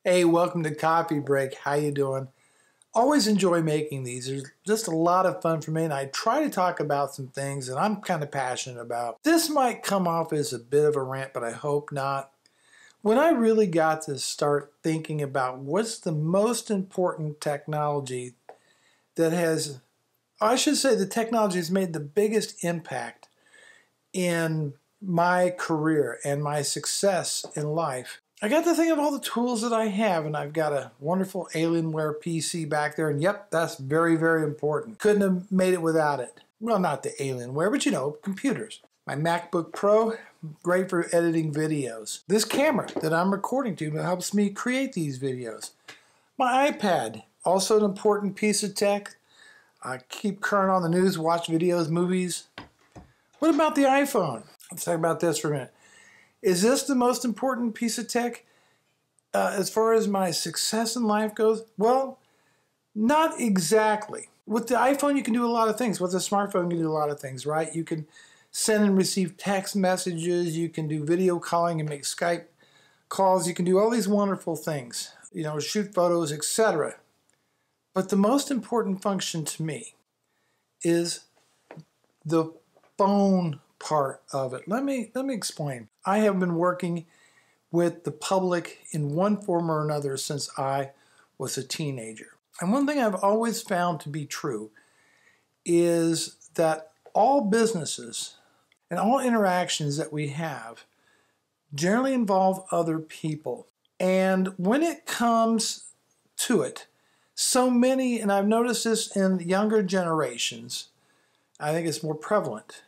Hey, welcome to Coffee Break. How you doing? Always enjoy making these. There's just a lot of fun for me, and I try to talk about some things that I'm kind of passionate about. This might come off as a bit of a rant, but I hope not. When I really got to start thinking about what's the most important technology that has, I should say the technology has made the biggest impact in my career and my success in life, I got to think of all the tools that I have, and I've got a wonderful Alienware PC back there, and yep, that's very, very important. Couldn't have made it without it. Well, not the Alienware, but you know, computers. My MacBook Pro, great for editing videos. This camera that I'm recording to helps me create these videos. My iPad, also an important piece of tech. I keep current on the news, watch videos, movies. What about the iPhone? Let's talk about this for a minute. Is this the most important piece of tech as far as my success in life goes? Well, not exactly. With the iPhone, you can do a lot of things. With the smartphone, you can do a lot of things, right? You can send and receive text messages. You can do video calling and make Skype calls. You can do all these wonderful things, you know, shoot photos, etc. But the most important function to me is the phone part of it. Let me explain. I have been working with the public in one form or another since I was a teenager. And one thing I've always found to be true is that all businesses and all interactions that we have generally involve other people. And when it comes to it, so many, and I've noticed this in younger generations, I think it's more prevalent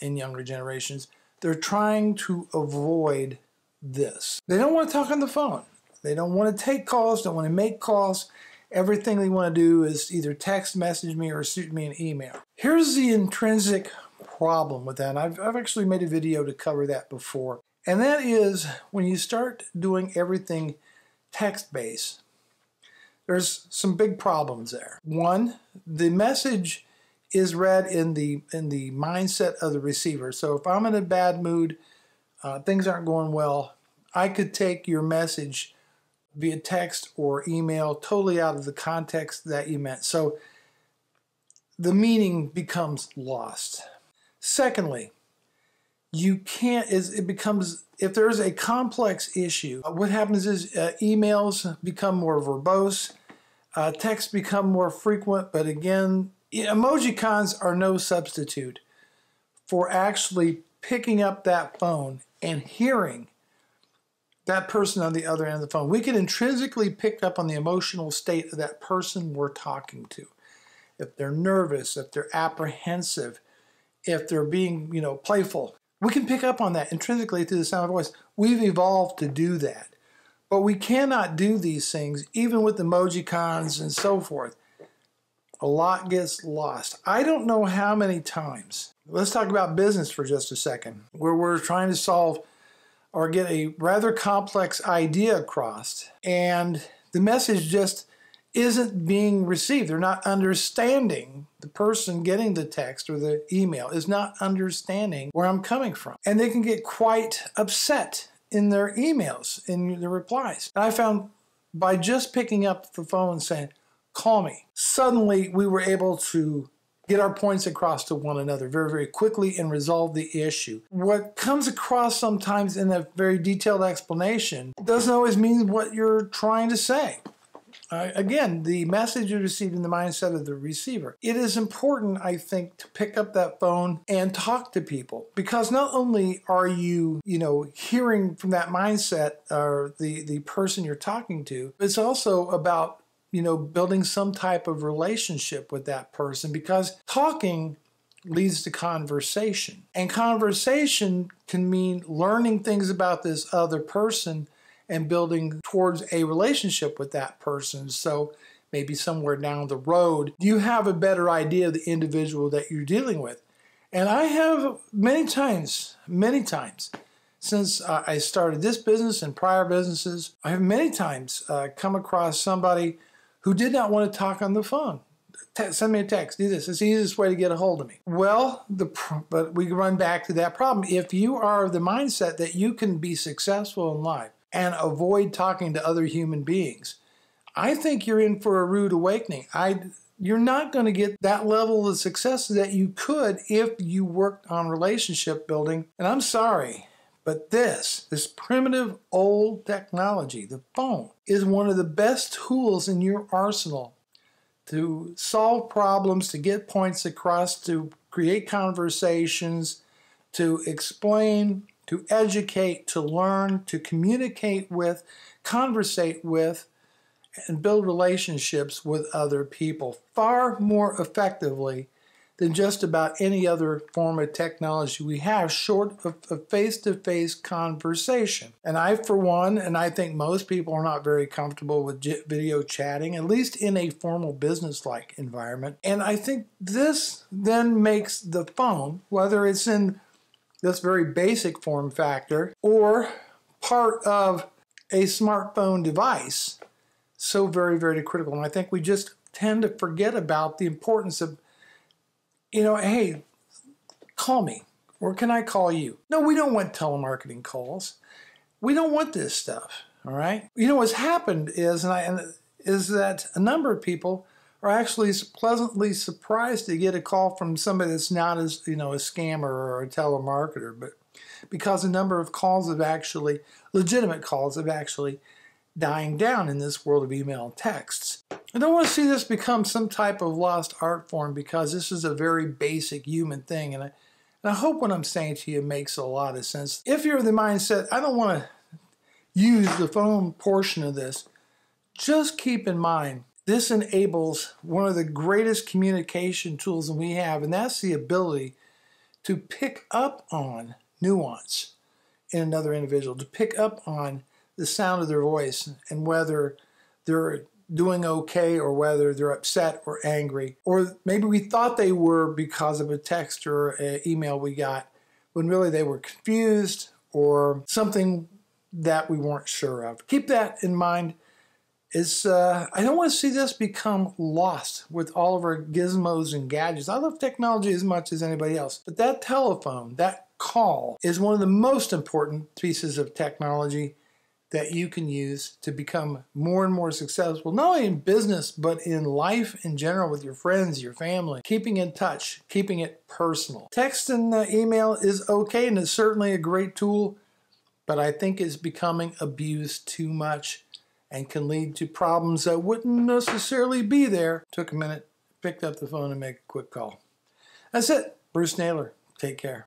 in younger generations. They're trying to avoid this. They don't want to talk on the phone. They don't want to take calls, don't want to make calls. Everything they want to do is either text message me or shoot me an email. Here's the intrinsic problem with that. I've actually made a video to cover that before. And that is when you start doing everything text-based, there's some big problems there. One, the message is read in the mindset of the receiver. So if I'm in a bad mood, things aren't going well, I could take your message via text or email totally out of the context that you meant. So the meaning becomes lost. Secondly, it becomes, if there's a complex issue, what happens is emails become more verbose, texts become more frequent, but again, emojicons are no substitute for actually picking up that phone and hearing that person on the other end of the phone. We can intrinsically pick up on the emotional state of that person we're talking to. If they're nervous, if they're apprehensive, if they're being, playful. We can pick up on that intrinsically through the sound of voice. We've evolved to do that. But we cannot do these things even with emojicons and so forth. A lot gets lost. I don't know how many times. Let's talk about business for just a second, where we're trying to solve or get a rather complex idea across, and the message just isn't being received. They're not understanding. The person getting the text or the email is not understanding where I'm coming from. And they can get quite upset in their emails, in their replies. And I found by just picking up the phone and saying, call me, suddenly we were able to get our points across to one another very, very quickly and resolve the issue. What comes across sometimes in a very detailed explanation doesn't always mean what you're trying to say. Again, the message is received in the mindset of the receiver. It is important, I think, to pick up that phone and talk to people, because not only are you, hearing from that mindset or the person you're talking to, it's also about building some type of relationship with that person, because talking leads to conversation. And conversation can mean learning things about this other person and building towards a relationship with that person. So maybe somewhere down the road, you have a better idea of the individual that you're dealing with. And I have many times, since I started this business and prior businesses, I have many times come across somebody who did not want to talk on the phone. Send me a text, do this. It's the easiest way to get a hold of me. Well, but we run back to that problem. If you are of the mindset that you can be successful in life and avoid talking to other human beings. I think you're in for a rude awakening. You're not going to get that level of success that you could if you worked on relationship building. And I'm sorry, but this primitive old technology, the phone, is one of the best tools in your arsenal to solve problems, to get points across, to create conversations, to explain, to educate, to learn, to communicate with, conversate with, and build relationships with other people far more effectively than just about any other form of technology we have, short of a face-to-face conversation. And I, for one, and I think most people are not very comfortable with video chatting, at least in a formal business-like environment. And I think this then makes the phone, whether it's in this very basic form factor or part of a smartphone device, so very, very critical. And I think we just tend to forget about the importance of, hey, call me, or can I call you? No, we don't want telemarketing calls. We don't want this stuff, all right? What's happened is, is that a number of people are actually pleasantly surprised to get a call from somebody that's not as, a scammer or a telemarketer, but because a number of calls have actually, legitimate calls have actually dying down in this world of email and texts. I don't want to see this become some type of lost art form, because this is a very basic human thing, and I hope what I'm saying to you makes a lot of sense. If you're of the mindset, I don't want to use the phone portion of this, just keep in mind, this enables one of the greatest communication tools that we have, and that's the ability to pick up on nuance in another individual, to pick up on the sound of their voice and whether they're doing okay or whether they're upset or angry. Or maybe we thought they were because of a text or an email we got, when really they were confused or something that we weren't sure of. Keep that in mind. I don't want to see this become lost with all of our gizmos and gadgets. I love technology as much as anybody else, but that telephone, that call, is one of the most important pieces of technology that you can use to become more and more successful, not only in business, but in life in general, with your friends, your family, keeping in touch, keeping it personal. Text and email is okay, and it's certainly a great tool, but I think it's becoming abused too much and can lead to problems that wouldn't necessarily be there. Took a minute, picked up the phone and make a quick call. That's it. Bruce Naylor. Take care.